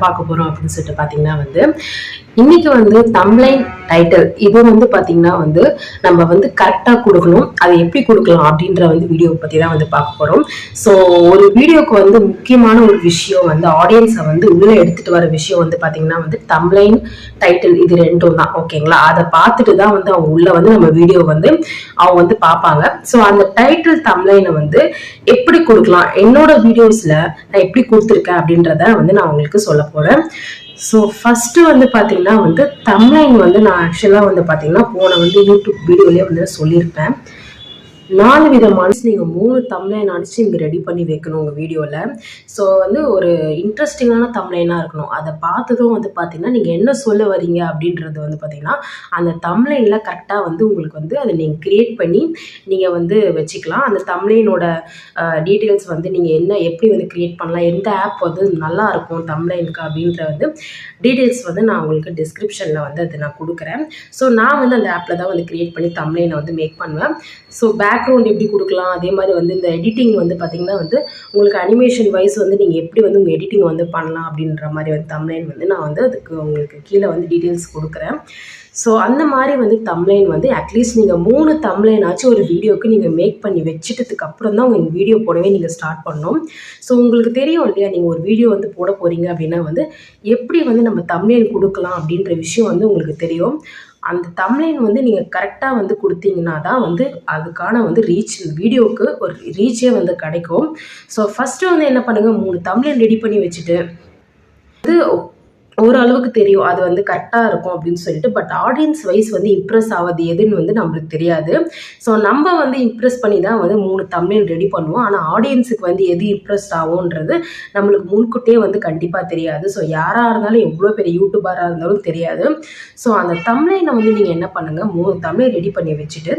பார்க்க போறோம் அப்படின்னு சொல்லிட்டு பாத்தீங்கன்னா வந்து இன்னைக்கு வந்து தம்ப்லைன் டைட்டில் இது வந்து பாத்தீங்கன்னா வந்து நம்ம வந்து கரெக்டா கொடுக்கணும். அதை எப்படி கொடுக்கலாம் அப்படின்ற வந்து வீடியோ பத்தி தான் வந்து பார்க்க போறோம். ஸோ ஒரு வீடியோக்கு வந்து முக்கியமான ஒரு விஷயம் வந்து ஆடியன்ஸை வந்து உள்ள எடுத்துட்டு வர விஷயம் வந்து பாத்தீங்கன்னா வந்து தம்ப்லைன் டைட்டில் இது ரெண்டும் தான். ஓகேங்களா? அதை பார்த்துட்டு தான் வந்து அவங்க உள்ள வந்து நம்ம வீடியோ வந்து அவங்க வந்து பார்ப்பாங்க. ஸோ அந்த டைட்டில் தம்ப்லைனை வந்து எப்படி கொடுக்கலாம், என்னோட வீடியோஸ்ல நான் எப்படி கொடுத்துருக்கேன் அப்படின்றத வந்து நான் உங்களுக்கு சொல்ல போறேன். ஸோ ஃபர்ஸ்ட் வந்து பாத்தீங்கன்னா வந்து தம்ப்லைன் வந்து நான் ஆக்சுவலா வந்து பாத்தீங்கன்னா போன வந்து யூடியூப் வீடியோலயே வந்து சொல்லியிருப்பேன். 4 விதமான நீங்க 3 தம்ப்லைன் அடிச்சு இங்க ரெடி பண்ணி வைக்கணும் உங்க வீடியோல. ஸோ வந்து ஒரு இன்ட்ரெஸ்டிங்கான தம்ப்லைனா இருக்கணும். அதை பார்த்ததும் வந்து பாத்தீங்கன்னா நீங்க என்ன சொல்ல வரீங்க அப்படின்றது வந்து பாத்தீங்கன்னா அந்த தம்ப்லைன்ல கரெக்டா வந்து உங்களுக்கு வந்து அதை நீங்க கிரியேட் பண்ணி நீங்க வந்து வச்சுக்கலாம். அந்த தம்ப்லைனோட டீட்டெயில்ஸ் வந்து நீங்க என்ன எப்படி வந்து கிரியேட் பண்ணலாம், எந்த ஆப் வந்து நல்லா இருக்கும் தம்ப்லைனுக்கு அப்படின்ற வந்து டீட்டெயில்ஸ் வந்து நான் உங்களுக்கு டிஸ்கிரிப்ஷன்ல வந்து அதை நான் கொடுக்குறேன். ஸோ நான் வந்து அந்த ஆப்ல தான் வந்து கிரியேட் பண்ணி தம்ப்லைனை வந்து மேக் பண்ணுவேன். ஸோ பேக்ரவுண்ட் எப்படி கொடுக்கலாம், அதே மாதிரி வந்து இந்த எடிட்டிங் வந்து பார்த்தீங்கன்னா வந்து உங்களுக்கு அனிமேஷன் வைஸ் வந்து நீங்கள் எப்படி வந்து உங்கள் எடிட்டிங் வந்து பண்ணலாம் அப்படின்ற மாதிரி வந்து தம்ப்லைன் வந்து நான் வந்து அதுக்கு உங்களுக்கு கீழே வந்து டீட்டெயில்ஸ் கொடுக்குறேன். ஸோ அந்த மாதிரி வந்து தம்ப்லைன் வந்து அட்லீஸ்ட் நீங்கள் 3 தம்ப்லைன் ஆச்சு ஒரு வீடியோக்கு நீங்கள் மேக் பண்ணி வச்சுட்டதுக்கு அப்புறம் தான் உங்கள் வீடியோ போடவே நீங்கள் ஸ்டார்ட் பண்ணணும். ஸோ உங்களுக்கு தெரியும் இல்லையா, நீங்கள் ஒரு வீடியோ வந்து போட போகிறீங்க அப்படின்னா வந்து எப்படி வந்து நம்ம தம்ப்லைன் கொடுக்கலாம் அப்படின்ற விஷயம் வந்து உங்களுக்கு தெரியும். அந்த தம்ப்லைன் வந்து நீங்கள் கரெக்டாக வந்து கொடுத்தீங்கன்னா தான் வந்து அதுக்கான வந்து ரீச் வீடியோவுக்கு ஒரு ரீச்சே வந்து கிடைக்கும். ஸோ ஃபஸ்ட்டு வந்து என்ன பண்ணுங்கள், 3 தம்ப்லைன் ரெடி பண்ணி வச்சுட்டு வந்து ஓரளவுக்கு தெரியும் அது வந்து கரெக்டாக இருக்கும் அப்படின்னு சொல்லிட்டு. பட் ஆடியன்ஸ் வைஸ் வந்து இம்ப்ரெஸ் ஆகுது எதுன்னு வந்து நம்மளுக்கு தெரியாது. ஸோ நம்ம வந்து இம்ப்ரெஸ் பண்ணி தான் வந்து 3 தம்ப்லைன் ரெடி பண்ணுவோம். ஆனால் ஆடியன்ஸுக்கு வந்து எது இம்ப்ரெஸ் ஆகும்ன்றது நம்மளுக்கு முன்கூட்டியே வந்து கண்டிப்பாக தெரியாது. ஸோ யாராக இருந்தாலும் எவ்வளோ பெரிய யூடியூபராக இருந்தாலும் தெரியாது. ஸோ அந்த தம்ப்லைனை வந்து நீங்கள் என்ன பண்ணுங்கள், 3 தம்ப்லைன் ரெடி பண்ணி வச்சுட்டு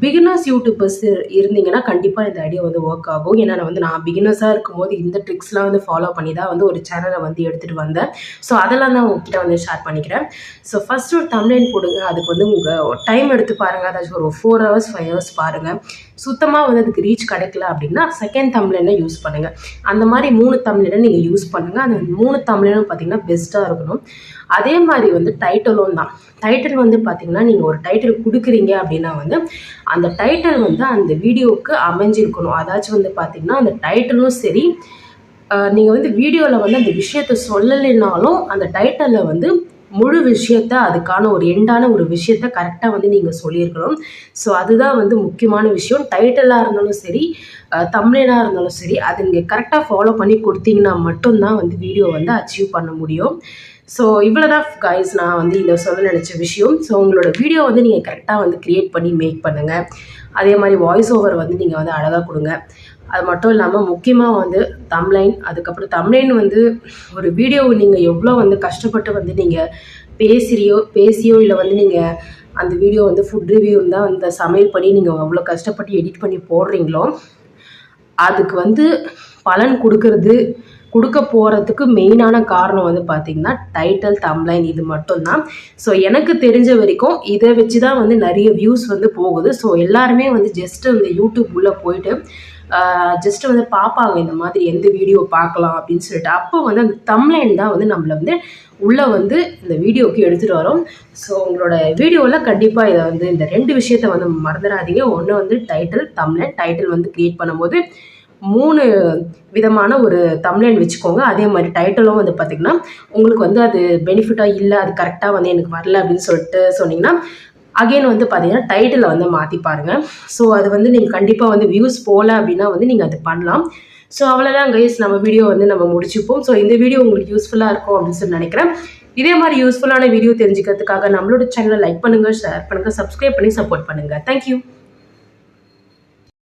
பிகினர்ஸ் யூடியூபர்ஸ் இருந்தீங்கன்னா கண்டிப்பாக இந்த ஐடியா வந்து ஒர்க் ஆகும். ஏன்னா நான் பிகினர்ஸாக இருக்கும்போது இந்த ட்ரிக்ஸ்லாம் வந்து ஃபாலோ பண்ணி தான் வந்து ஒரு சேனலை வந்து எடுத்துகிட்டு வந்தேன். ஸோ அதெல்லாம் தான் உங்ககிட்ட வந்து ஷேர் பண்ணிக்கிறேன். ஸோ ஃபர்ஸ்ட் ஒரு தம்ப்லைன் போடுங்க. அதுக்கு வந்து உங்கள் டைம் எடுத்து பாருங்கள். அதாச்சும் ஒரு 4 hours 5 hours பாருங்கள். சுத்தமாக வந்து அதுக்கு ரீச் கிடைக்கல அப்படின்னா செகண்ட் தம்ப்லைனை யூஸ் பண்ணுங்கள். அந்த மாதிரி 3 தம்ப்லைனை நீங்கள் யூஸ் பண்ணுங்கள். அந்த 3 தம்ப்லைனும் பார்த்தீங்கன்னா பெஸ்ட்டாக இருக்கணும். அதே மாதிரி வந்து டைட்டிலும் தான். டைட்டில் வந்து பார்த்தீங்கன்னா நீங்கள் ஒரு டைட்டில் கொடுக்குறீங்க அப்படின்னா வந்து அந்த டைட்டில் வந்து அந்த வீடியோவுக்கு அமைஞ்சிருக்கணும். அதாச்சும் வந்து பார்த்தீங்கன்னா அந்த டைட்டிலும் சரி, நீங்கள் வந்து வீடியோவில் வந்து அந்த விஷயத்த சொல்லலைனாலும் அந்த டைட்டிலில் வந்து முழு விஷயத்த அதுக்கான ஒரு எண்டான ஒரு விஷயத்த கரெக்டாக வந்து நீங்கள் சொல்லியிருக்கணும். ஸோ அதுதான் வந்து முக்கியமான விஷயம். டைட்டிலாக இருந்தாலும் சரி, தம்ப்லைனாக இருந்தாலும் சரி, அது நீங்கள் கரெக்டாக ஃபாலோ பண்ணி கொடுத்தீங்கன்னா மட்டும்தான் வந்து வீடியோ வந்து அச்சீவ் பண்ண முடியும். ஸோ இவ்வளோதான் கைஸ் நான் வந்து இதை சொல்ல நினச்ச விஷயம். ஸோ உங்களோட வீடியோ வந்து நீங்கள் கரெக்டாக வந்து க்ரியேட் பண்ணி மேக் பண்ணுங்கள். அதே மாதிரி வாய்ஸ் ஓவர் வந்து நீங்கள் வந்து அழகாக கொடுங்க. அது மட்டும் இல்லாமல் முக்கியமாக வந்து தம்ப்லைன், அதுக்கப்புறம் தம்ப்லைன் வந்து ஒரு வீடியோவை நீங்கள் எவ்வளோ வந்து கஷ்டப்பட்டு வந்து நீங்கள் பேசியோ இல்லை வந்து நீங்கள் அந்த வீடியோ வந்து ஃபுட் ரிவ்யூ தான் வந்து சமையல் பண்ணி நீங்கள் அவ்வளோ கஷ்டப்பட்டு எடிட் பண்ணி போடுறீங்களோ அதுக்கு வந்து பலன் கொடுக்க போகிறதுக்கு மெயினான காரணம் வந்து பார்த்திங்கன்னா டைட்டில், தம்ப்லைன் இது மட்டும்தான். ஸோ எனக்கு தெரிஞ்ச வரைக்கும் இதை வச்சு தான் வந்து நிறைய வியூஸ் வந்து போகுது. ஸோ எல்லாருமே வந்து ஜஸ்ட்டு இந்த யூடியூப் உள்ளே போயிட்டு ஜஸ்ட்டு வந்து பார்ப்பாங்க இந்த மாதிரி எந்த வீடியோ பார்க்கலாம் அப்படின்னு சொல்லிட்டு. அப்போ வந்து அந்த தம்ப்லைன் தான் வந்து நம்மளை வந்து உள்ளே வந்து இந்த வீடியோவுக்கு எடுத்துகிட்டு வரோம். ஸோ உங்களோட வீடியோவில் கண்டிப்பாக இதை வந்து இந்த 2 விஷயத்த வந்து மறந்துடாதீங்க. ஒன்று வந்து டைட்டில், தம்ப்லைன். டைட்டில் வந்து க்ரியேட் பண்ணும்போது 3 விதமான ஒரு தம்ப்லைன் வச்சுக்கோங்க. அதே மாதிரி டைட்டிலும் வந்து பார்த்திங்கன்னா உங்களுக்கு வந்து அது பெனிஃபிட்டாக இல்லை, அது கரெக்டாக வந்து எனக்கு வரல அப்படின்னு சொல்லிட்டு சொன்னீங்கன்னா அகெயின் வந்து பார்த்தீங்கன்னா டைட்டிலை வந்து மாற்றி பாருங்கள். ஸோ அது வந்து நீங்கள் கண்டிப்பாக வந்து வியூஸ் போகல அப்படின்னா வந்து நீங்கள் அது பண்ணலாம். ஸோ அவ்வளோதான் கைஸ், நம்ம வீடியோ வந்து நம்ம முடிச்சுப்போம். ஸோ இந்த வீடியோ உங்களுக்கு யூஸ்ஃபுல்லாக இருக்கும் அப்படின்னு சொல்லி நினைக்கிறேன். இதே மாதிரி யூஸ்ஃபுல்லான வீடியோ தெரிஞ்சுக்கிறதுக்காக நம்மளோட சேனலை லைக் பண்ணுங்கள், ஷேர் பண்ணுங்கள், சப்ஸ்கிரைப் பண்ணி சப்போர்ட் பண்ணுங்கள். தேங்க்யூ.